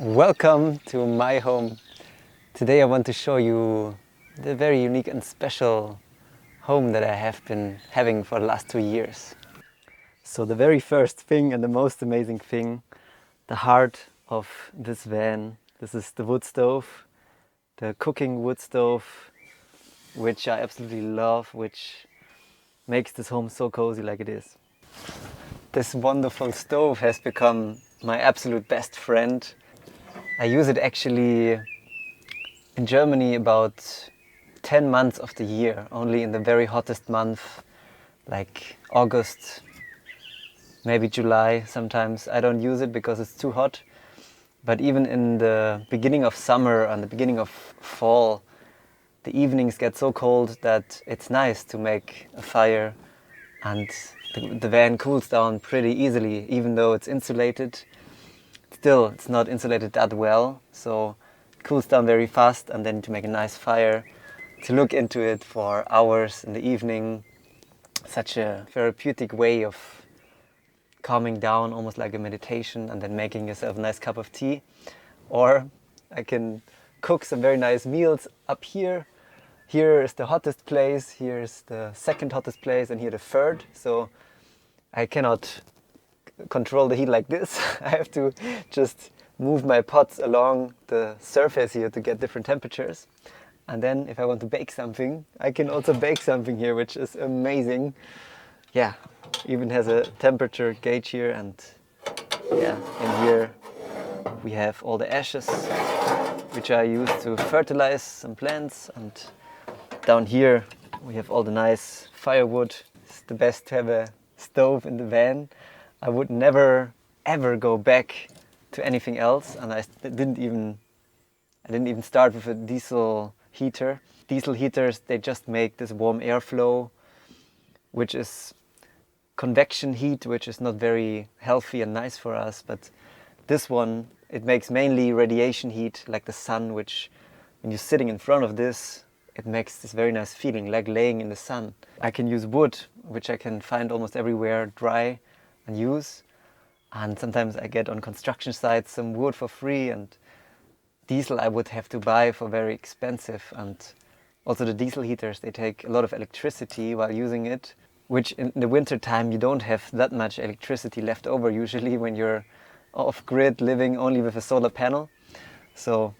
Welcome to my home. Today I want to show you the very unique and special home that I have been having for the last 2 years. So the very first thing and the most amazing thing, the heart of this van, this is the wood stove, the cooking wood stove, which I absolutely love, which makes this home so cozy like it is. This wonderful stove has become my absolute best friend. I use it actually in Germany about 10 months of the year, only in the very hottest month, like August, maybe July sometimes. I don't use it because it's too hot. But even in the beginning of summer and the beginning of fall, the evenings get so cold that it's nice to make a fire, and the van cools down pretty easily, even though it's insulated. Still, it's not insulated that well, so it cools down very fast, and then to make a nice fire, to look into it for hours in the evening, such a therapeutic way of calming down, almost like a meditation, and then making yourself a nice cup of tea. Or I can cook some very nice meals up here. Here is the hottest place, here is the second hottest place, and here the third. So I cannot control the heat like this. I have to just move my pots along the surface here to get different temperatures. And then if I want to bake something, I can also bake something here, which is amazing. Yeah, even has a temperature gauge here, and yeah, in here we have all the ashes which I use to fertilize some plants, and down here we have all the nice firewood. It's the best to have a stove in the van. I would never ever go back to anything else, and I didn't even start with a diesel heater. Diesel heaters, they just make this warm airflow, which is convection heat, which is not very healthy and nice for us. But this one, it makes mainly radiation heat, like the sun, which when you're sitting in front of this, it makes this very nice feeling, like laying in the sun. I can use wood, which I can find almost everywhere dry and use. And sometimes I get on construction sites some wood for free, and diesel I would have to buy for very expensive. And also the diesel heaters, they take a lot of electricity while using it, which in the winter time you don't have that much electricity left over usually when you're off grid, living only with a solar panel. So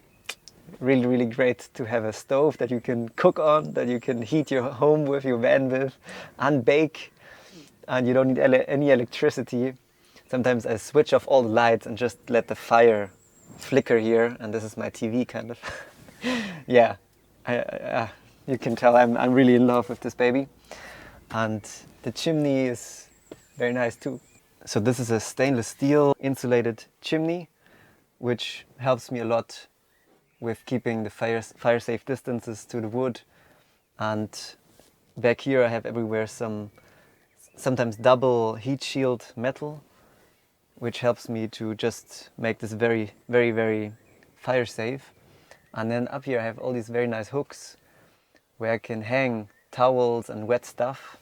really, really great to have a stove that you can cook on, that you can heat your home with, your van with, and bake, and you don't need any electricity. Sometimes I switch off all the lights and just let the fire flicker here, and this is my TV kind of. Yeah, you can tell I'm really in love with this baby. And the chimney is very nice too. So this is a stainless steel insulated chimney, which helps me a lot with keeping the fire safe distances to the wood. And back here I have everywhere sometimes double heat shield metal, which helps me to just make this very, very, very fire safe. And then up here I have all these very nice hooks where I can hang towels and wet stuff,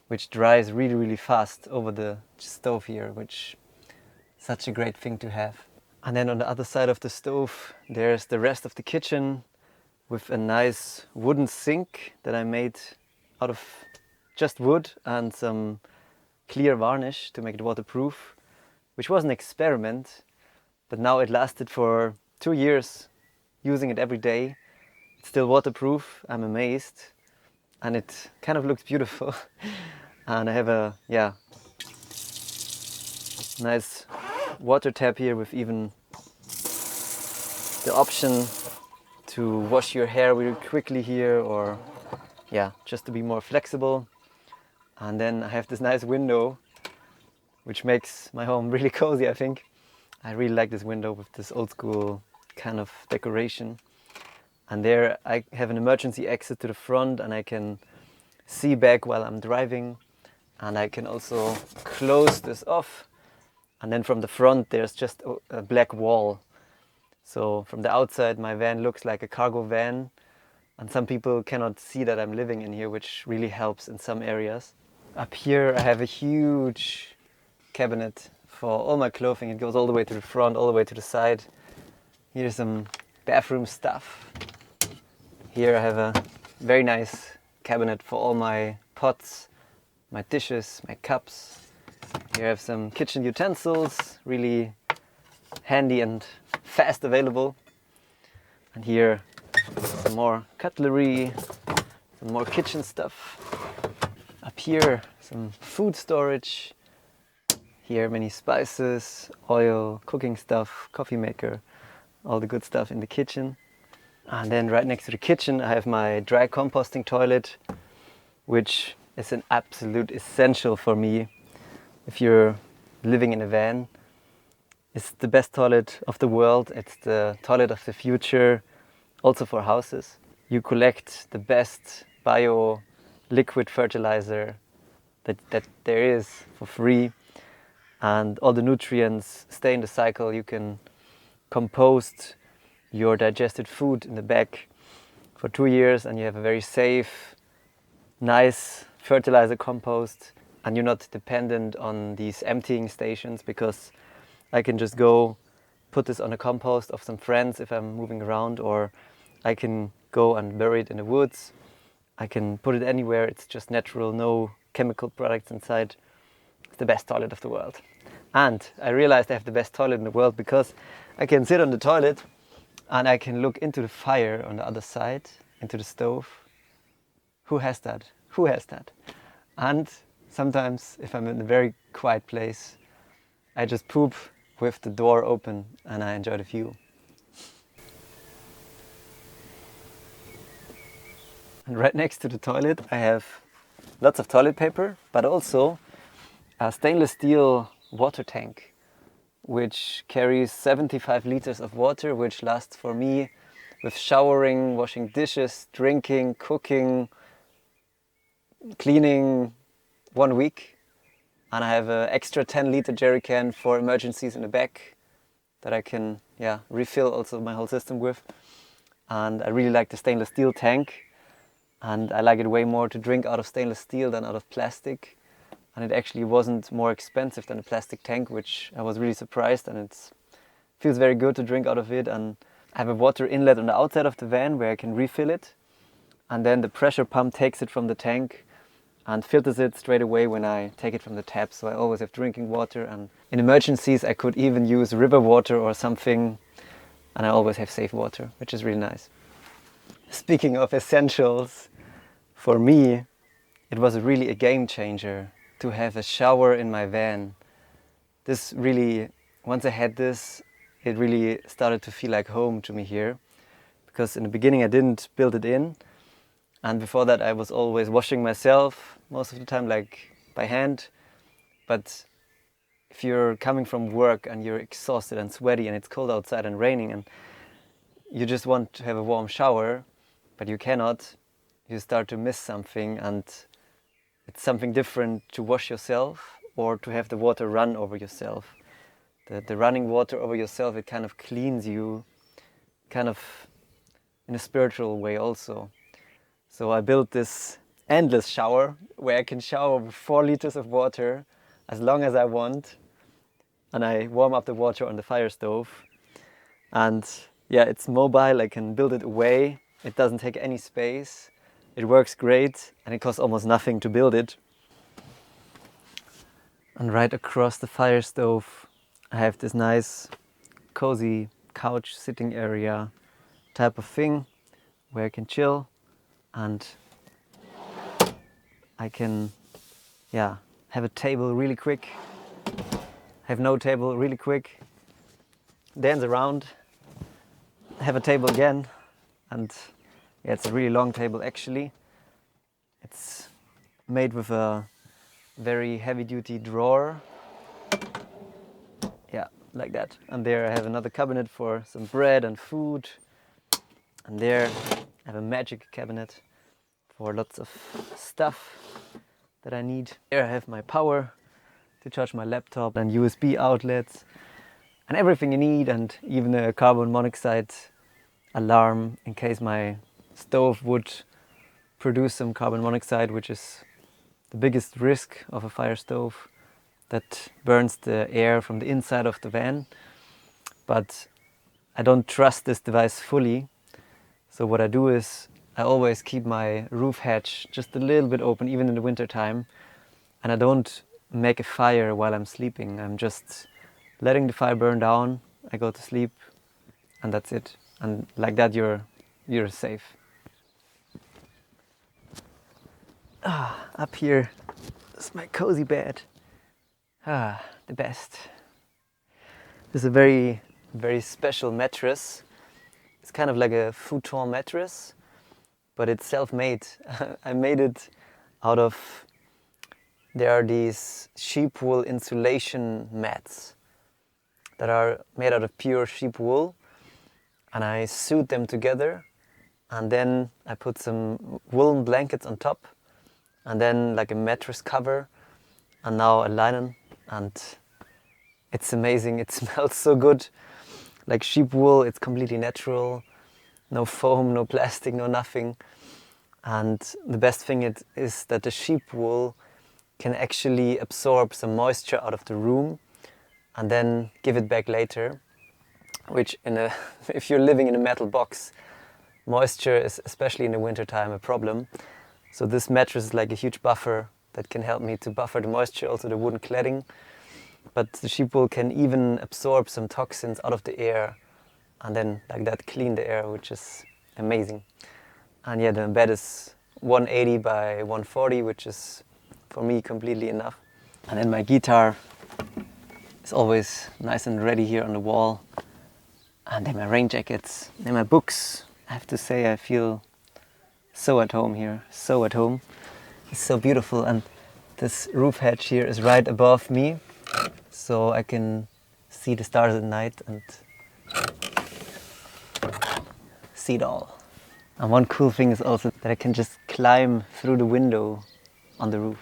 which dries really, really fast over the stove here, which is such a great thing to have. And then on the other side of the stove, there's the rest of the kitchen with a nice wooden sink that I made out of just wood and some clear varnish to make it waterproof, which was an experiment, but now it lasted for 2 years, using it every day. It's still waterproof, I'm amazed, and it kind of looks beautiful. And I have a nice water tap here with even the option to wash your hair really quickly here, or just to be more flexible. And then I have this nice window, which makes my home really cozy, I think. I really like this window with this old school kind of decoration. And there I have an emergency exit to the front, and I can see back while I'm driving. And I can also close this off. And then from the front there's just a black wall. So from the outside my van looks like a cargo van, and some people cannot see that I'm living in here, which really helps in some areas. Up here I have a huge cabinet for all my clothing. It goes all the way to the front, all the way to the side. Here's some bathroom stuff. Here I have a very nice cabinet for all my pots, my dishes, my cups. Here I have some kitchen utensils, really handy and fast available. And here some more cutlery, some more kitchen stuff. Up here some food storage. Here many spices, oil, cooking stuff, coffee maker, all the good stuff in the kitchen. And then right next to the kitchen I have my dry composting toilet, which is an absolute essential for me if you're living in a van. It's the best toilet of the world. It's the toilet of the future, also for houses. You collect the best bio liquid fertilizer that there is for free, and all the nutrients stay in the cycle. You can compost your digested food in the back for 2 years and you have a very safe, nice fertilizer compost, and you're not dependent on these emptying stations, because I can just go put this on a compost of some friends if I'm moving around, or I can go and bury it in the woods. I can put it anywhere. It's just natural, no chemical products inside. It's the best toilet of the world. And I realized I have the best toilet in the world because I can sit on the toilet and I can look into the fire on the other side, into the stove. Who has that? Who has that? And sometimes if I'm in a very quiet place, I just poop with the door open and I enjoy the view. And right next to the toilet I have lots of toilet paper, but also a stainless steel water tank, which carries 75 liters of water, which lasts for me with showering, washing dishes, drinking, cooking, cleaning 1 week. And I have an extra 10-liter jerry can for emergencies in the back that I can refill also my whole system with. And I really like the stainless steel tank, and I like it way more to drink out of stainless steel than out of plastic. And it actually wasn't more expensive than a plastic tank, which I was really surprised, and it feels very good to drink out of it. And I have a water inlet on the outside of the van where I can refill it, and then the pressure pump takes it from the tank and filters it straight away when I take it from the tap. So I always have drinking water, and in emergencies I could even use river water or something, and I always have safe water, which is really nice. Speaking of essentials, for me it was really a game changer to have a shower in my van. This really, once I had this, it really started to feel like home to me here, because in the beginning I didn't build it in, and before that I was always washing myself most of the time, like by hand. But if you're coming from work and you're exhausted and sweaty and it's cold outside and raining and you just want to have a warm shower but you cannot, you start to miss something, and it's something different to wash yourself or to have the water run over yourself. The running water over yourself, it kind of cleans you, kind of in a spiritual way also. So I built this endless shower where I can shower with 4 liters of water as long as I want, and I warm up the water on the fire stove. And yeah, it's mobile, I can build it away, it doesn't take any space. It works great, and it costs almost nothing to build it. And right across the fire stove I have this nice cozy couch sitting area type of thing where I can chill, and I can have a table really quick, have no table really quick, dance around, have a table again, and it's a really long table actually. It's made with a very heavy-duty drawer. Yeah, like that. And there I have another cabinet for some bread and food. And there I have a magic cabinet for lots of stuff that I need. There I have my power to charge my laptop and USB outlets and everything you need, and even a carbon monoxide alarm in case my stove would produce some carbon monoxide, which is the biggest risk of a fire stove, that burns the air from the inside of the van. But I don't trust this device fully. So what I do is I always keep my roof hatch just a little bit open, even in the winter time. And I don't make a fire while I'm sleeping. I'm just letting the fire burn down. I go to sleep and that's it. And like that you're safe. Up here is my cozy bed. The best. This is a very, very special mattress. It's kind of like a futon mattress, but it's self-made. I made it out of, there are these sheep wool insulation mats that are made out of pure sheep wool, and I sewed them together, and then I put some woolen blankets on top, and then like a mattress cover, and now a linen, and it's amazing. It smells so good. Like sheep wool, it's completely natural. No foam, no plastic, no nothing. And the best thing is that the sheep wool can actually absorb some moisture out of the room and then give it back later. Which if you're living in a metal box, moisture is, especially in the winter time, a problem. So this mattress is like a huge buffer that can help me to buffer the moisture, also the wooden cladding. But the sheep wool can even absorb some toxins out of the air and then like that clean the air, which is amazing. And yeah, the bed is 180 by 140, which is for me completely enough. And then my guitar is always nice and ready here on the wall. And then my rain jackets, and my books. I have to say I feel so at home here, so at home. It's so beautiful, and this roof hatch here is right above me, so I can see the stars at night and see it all. And one cool thing is also that I can just climb through the window on the roof.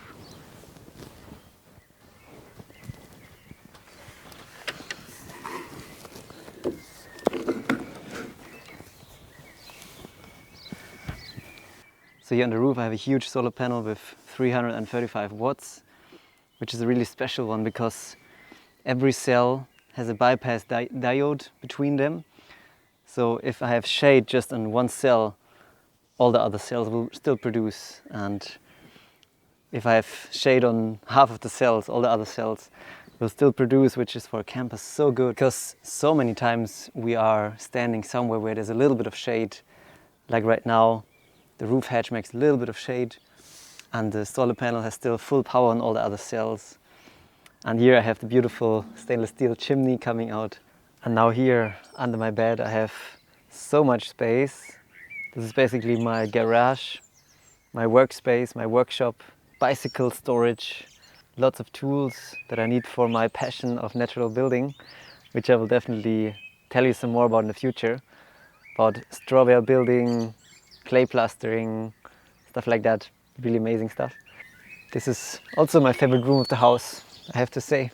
So here on the roof I have a huge solar panel with 335 watts, which is a really special one because every cell has a bypass diode between them. So if I have shade just on one cell, all the other cells will still produce. And if I have shade on half of the cells, all the other cells will still produce, which is for a campus so good. Because so many times we are standing somewhere where there's a little bit of shade, like right now. The roof hatch makes a little bit of shade and the solar panel has still full power on all the other cells. And here I have the beautiful stainless steel chimney coming out. And now here under my bed I have so much space. This is basically my garage, my workspace, my workshop, bicycle storage, lots of tools that I need for my passion of natural building, which I will definitely tell you some more about in the future, about straw bale building, clay plastering, stuff like that. Really amazing stuff. This is also my favorite room of the house, I have to say.